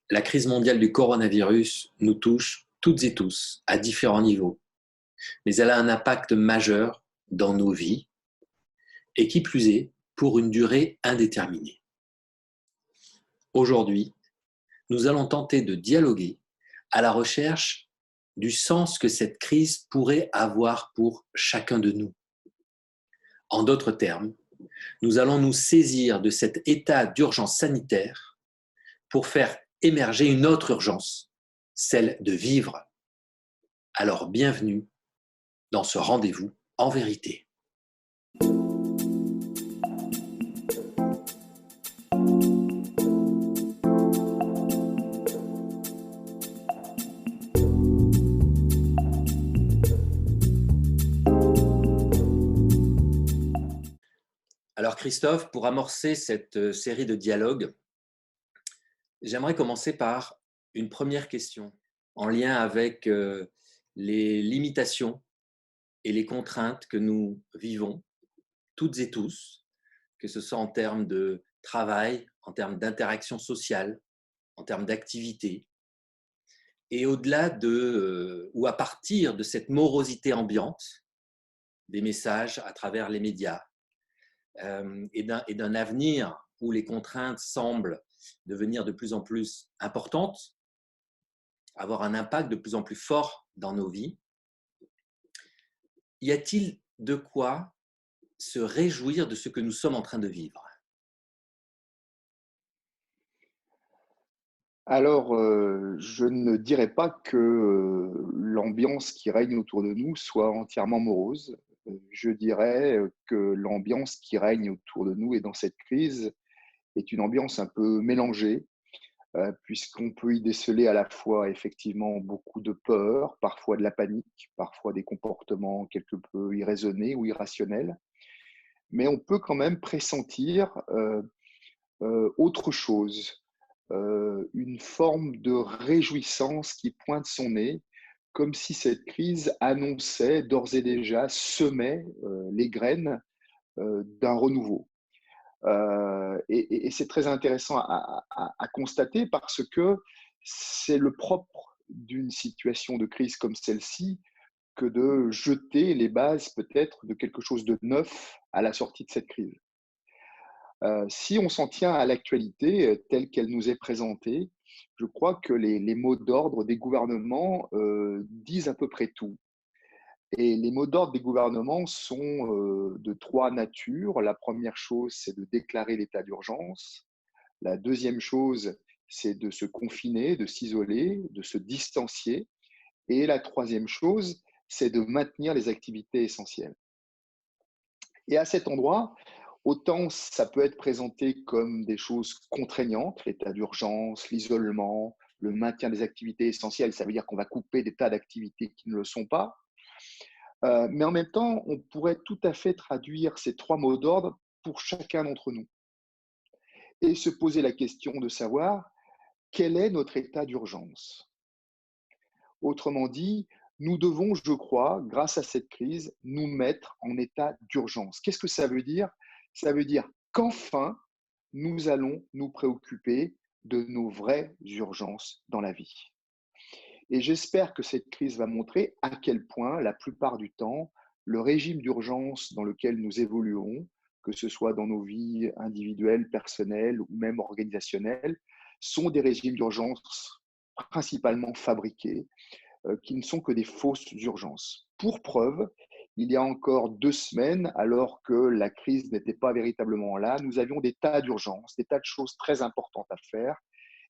La crise mondiale du coronavirus nous touche toutes et tous à différents niveaux, mais elle a un impact majeur dans nos vies et qui plus est pour une durée indéterminée. Aujourd'hui, nous allons tenter de dialoguer à la recherche du sens que cette crise pourrait avoir pour chacun de nous. En d'autres termes, nous allons nous saisir de cet état d'urgence sanitaire pour faire émerger une autre urgence, celle de vivre. Alors bienvenue dans ce rendez-vous en vérité. Alors Christophe, pour amorcer cette série de dialogues, j'aimerais commencer par une première question en lien avec les limitations et les contraintes que nous vivons, toutes et tous, que ce soit en termes de travail, en termes d'interaction sociale, en termes d'activité, et au-delà ou à partir de cette morosité ambiante, des messages à travers les médias, et d'un avenir où les contraintes semblent devenir de plus en plus importantes, avoir un impact de plus en plus fort dans nos vies, y a-t-il de quoi se réjouir de ce que nous sommes en train de vivre? Alors, je ne dirais pas que, l'ambiance qui règne autour de nous soit entièrement morose. Je dirais, que l'ambiance qui règne autour de nous et dans cette crise est une ambiance un peu mélangée, puisqu'on peut y déceler à la fois effectivement beaucoup de peur, parfois de la panique, parfois des comportements quelque peu irraisonnés ou irrationnels. Mais on peut quand même pressentir, autre chose, une forme de réjouissance qui pointe son nez, comme si cette crise annonçait d'ores et déjà, semait les graines d'un renouveau. Et c'est très intéressant à constater parce que c'est le propre d'une situation de crise comme celle-ci que de jeter les bases peut-être de quelque chose de neuf à la sortie de cette crise. Si on s'en tient à l'actualité telle qu'elle nous est présentée, je crois que les mots d'ordre des gouvernements disent à peu près tout. Et les mots d'ordre des gouvernements sont de trois natures. La première chose, c'est de déclarer l'état d'urgence. La deuxième chose, c'est de se confiner, de s'isoler, de se distancier. Et la troisième chose, c'est de maintenir les activités essentielles. Et à cet endroit, autant ça peut être présenté comme des choses contraignantes, l'état d'urgence, l'isolement, le maintien des activités essentielles, ça veut dire qu'on va couper des tas d'activités qui ne le sont pas. Mais en même temps, on pourrait tout à fait traduire ces trois mots d'ordre pour chacun d'entre nous et se poser la question de savoir quel est notre état d'urgence. Autrement dit, nous devons, je crois, grâce à cette crise, nous mettre en état d'urgence. Qu'est-ce que ça veut dire? Ça veut dire qu'enfin, nous allons nous préoccuper de nos vraies urgences dans la vie. Et j'espère que cette crise va montrer à quel point, la plupart du temps, le régime d'urgence dans lequel nous évoluons, que ce soit dans nos vies individuelles, personnelles ou même organisationnelles, sont des régimes d'urgence principalement fabriqués, qui ne sont que des fausses urgences. Pour preuve, il y a encore 2 semaines, alors que la crise n'était pas véritablement là, nous avions des tas d'urgences, des tas de choses très importantes à faire.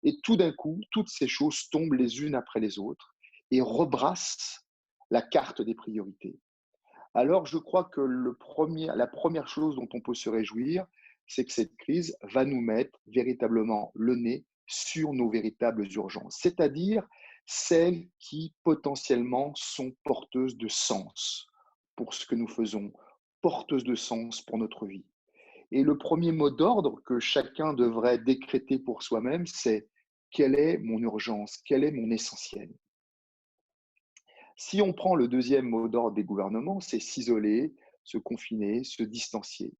Et tout d'un coup, toutes ces choses tombent les unes après les autres et rebrassent la carte des priorités. Alors, je crois que la première chose dont on peut se réjouir, c'est que cette crise va nous mettre véritablement le nez sur nos véritables urgences, c'est-à-dire celles qui potentiellement sont porteuses de sens pour ce que nous faisons, porteuses de sens pour notre vie. Et le premier mot d'ordre que chacun devrait décréter pour soi-même, c'est quelle est mon urgence, quel est mon essentiel. Si on prend le deuxième mot d'ordre des gouvernements, c'est s'isoler, se confiner, se distancier.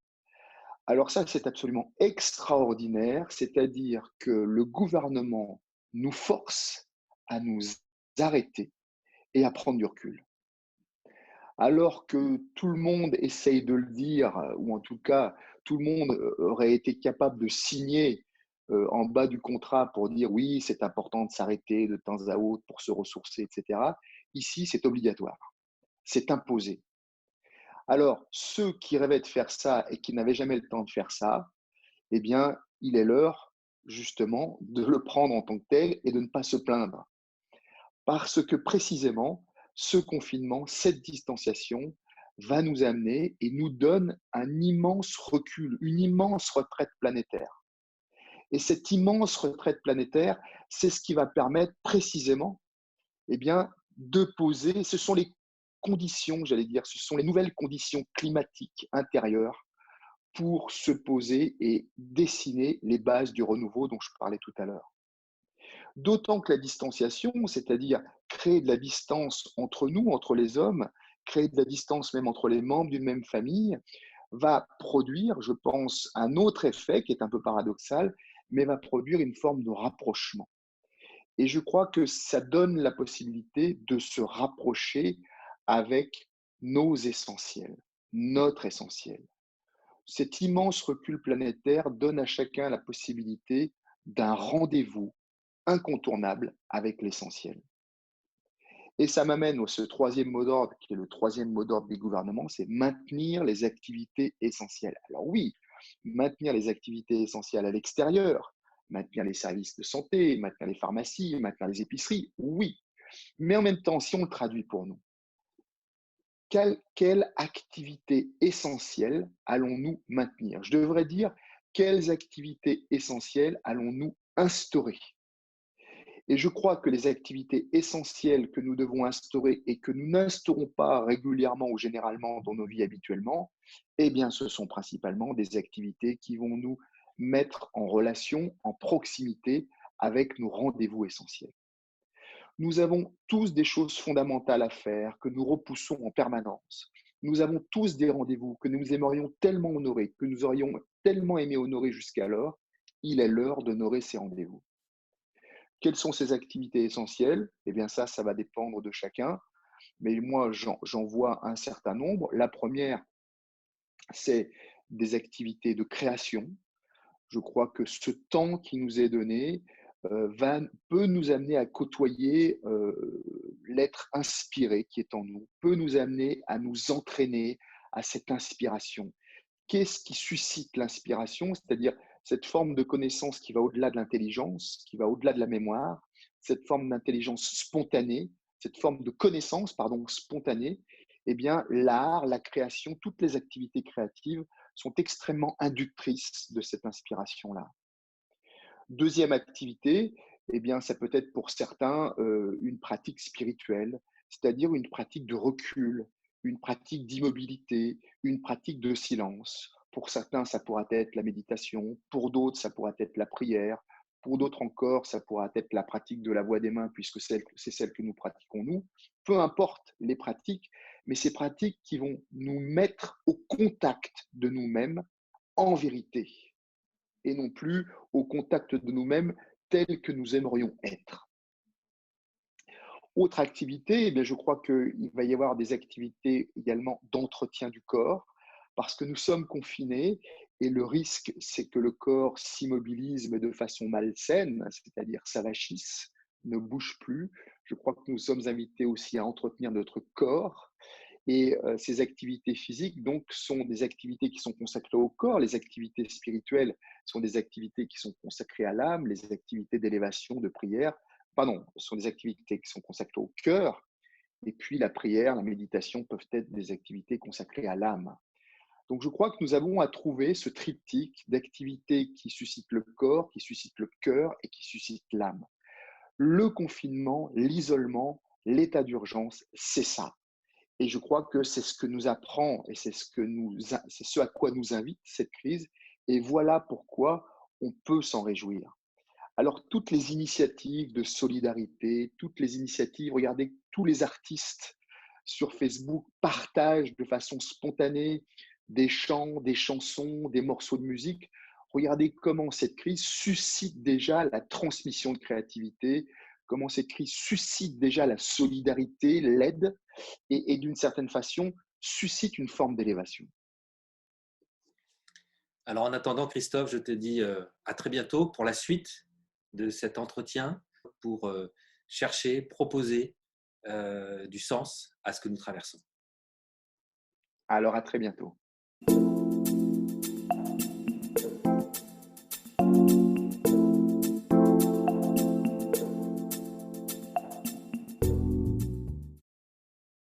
Alors ça, c'est absolument extraordinaire, c'est-à-dire que le gouvernement nous force à nous arrêter et à prendre du recul. Alors que tout le monde essaye de le dire, ou en tout cas, tout le monde aurait été capable de signer en bas du contrat pour dire oui, c'est important de s'arrêter de temps à autre pour se ressourcer, etc. Ici, c'est obligatoire, c'est imposé. Alors, ceux qui rêvaient de faire ça et qui n'avaient jamais le temps de faire ça, eh bien, il est l'heure justement de le prendre en tant que tel et de ne pas se plaindre. Parce que précisément, ce confinement, cette distanciation va nous amener et nous donne un immense recul, une immense retraite planétaire. Et cette immense retraite planétaire, c'est ce qui va permettre précisément eh bien, de poser, ce sont les conditions, j'allais dire, ce sont les nouvelles conditions climatiques intérieures pour se poser et dessiner les bases du renouveau dont je parlais tout à l'heure. D'autant que la distanciation, c'est-à-dire créer de la distance entre nous, entre les hommes, créer de la distance même entre les membres d'une même famille, va produire, je pense, un autre effet qui est un peu paradoxal, mais va produire une forme de rapprochement. Et je crois que ça donne la possibilité de se rapprocher avec nos essentiels, notre essentiel. Cet immense recul planétaire donne à chacun la possibilité d'un rendez-vous incontournable avec l'essentiel. Et ça m'amène au ce troisième mot d'ordre, qui est le troisième mot d'ordre des gouvernements, c'est maintenir les activités essentielles. Alors oui, maintenir les activités essentielles à l'extérieur, maintenir les services de santé, maintenir les pharmacies, maintenir les épiceries, oui. Mais en même temps, si on le traduit pour nous, quelle activité essentielle allons-nous maintenir? Je devrais dire, quelles activités essentielles allons-nous instaurer? Et je crois que les activités essentielles que nous devons instaurer et que nous n'instaurons pas régulièrement ou généralement dans nos vies habituellement, eh bien, ce sont principalement des activités qui vont nous mettre en relation, en proximité avec nos rendez-vous essentiels. Nous avons tous des choses fondamentales à faire que nous repoussons en permanence. Nous avons tous des rendez-vous que nous aimerions tellement honorer, que nous aurions tellement aimé honorer jusqu'alors. Il est l'heure d'honorer ces rendez-vous. Quelles sont ces activités essentielles? Eh bien ça va dépendre de chacun, mais moi j'en vois un certain nombre. La première, c'est des activités de création. Je crois que ce temps qui nous est donné peut nous amener à côtoyer l'être inspiré qui est en nous, peut nous amener à nous entraîner à cette inspiration. Qu'est-ce qui suscite l'inspiration? C'est-à-dire cette forme de connaissance qui va au-delà de l'intelligence, qui va au-delà de la mémoire, cette forme d'intelligence spontanée, cette forme de connaissance, pardon, spontanée, eh bien, l'art, la création, toutes les activités créatives sont extrêmement inductrices de cette inspiration-là. Deuxième activité, eh bien, ça peut être pour certains une pratique spirituelle, c'est-à-dire une pratique de recul, une pratique d'immobilité, une pratique de silence. Pour certains, ça pourra être la méditation, pour d'autres, ça pourra être la prière, pour d'autres encore, ça pourra être la pratique de la voix des mains, puisque c'est celle que nous pratiquons nous. Peu importe les pratiques, mais ces pratiques qui vont nous mettre au contact de nous-mêmes en vérité et non plus au contact de nous-mêmes tels que nous aimerions être. Autre activité, eh bien, je crois qu'il va y avoir des activités également d'entretien du corps, parce que nous sommes confinés et le risque, c'est que le corps s'immobilise, mais de façon malsaine, c'est-à-dire s'avachisse, ne bouge plus. Je crois que nous sommes invités aussi à entretenir notre corps. Et ces activités physiques, donc, sont des activités qui sont consacrées au corps. Les activités spirituelles sont des activités qui sont consacrées à l'âme. Les activités d'élévation, de prière, pardon, sont des activités qui sont consacrées au cœur. Et puis la prière, la méditation peuvent être des activités consacrées à l'âme. Donc je crois que nous avons à trouver ce triptyque d'activités qui suscitent le corps, qui suscitent le cœur et qui suscitent l'âme. Le confinement, l'isolement, l'état d'urgence, c'est ça. Et je crois que c'est ce que nous apprend et c'est ce à quoi nous invite cette crise. Et voilà pourquoi on peut s'en réjouir. Alors, toutes les initiatives de solidarité, toutes les initiatives, regardez, tous les artistes sur Facebook partagent de façon spontanée des chants, des chansons, des morceaux de musique. Regardez comment cette crise suscite déjà la transmission de créativité, comment cette crise suscite déjà la solidarité, l'aide, et d'une certaine façon, suscite une forme d'élévation. Alors en attendant, Christophe, je te dis à très bientôt pour la suite de cet entretien, pour chercher, proposer du sens à ce que nous traversons. Alors à très bientôt.